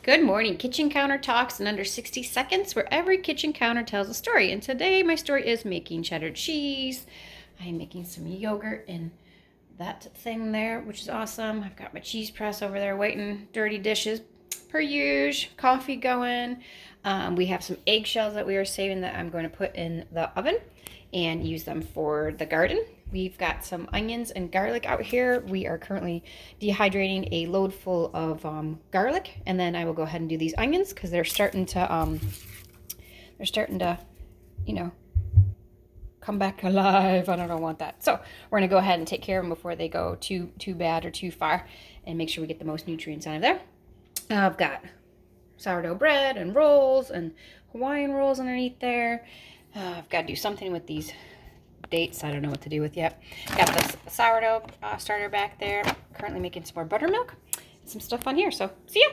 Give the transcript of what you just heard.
Good morning. Kitchen counter talks in under 60 seconds, where every kitchen counter tells a story. And today my story is making cheddar cheese. I'm making some yogurt in that thing there, which is awesome. I've got my cheese press over there waiting, dirty dishes per usual, coffee going. We have some eggshells that we are saving that I'm going to put in the oven and use them for the garden. We've got some onions and garlic out here. We are currently dehydrating a load full of garlic, and then I will go ahead and do these onions because they're starting to, you know, come back alive. I don't want that. So we're gonna go ahead and take care of them before they go too bad or too far, and make sure we get the most nutrients out of there. I've got sourdough bread and rolls and Hawaiian rolls underneath there. I've got to do something with these dates. I don't know what to do with yet. Got the sourdough starter back there. Currently making some more buttermilk. Some stuff on here. So see ya.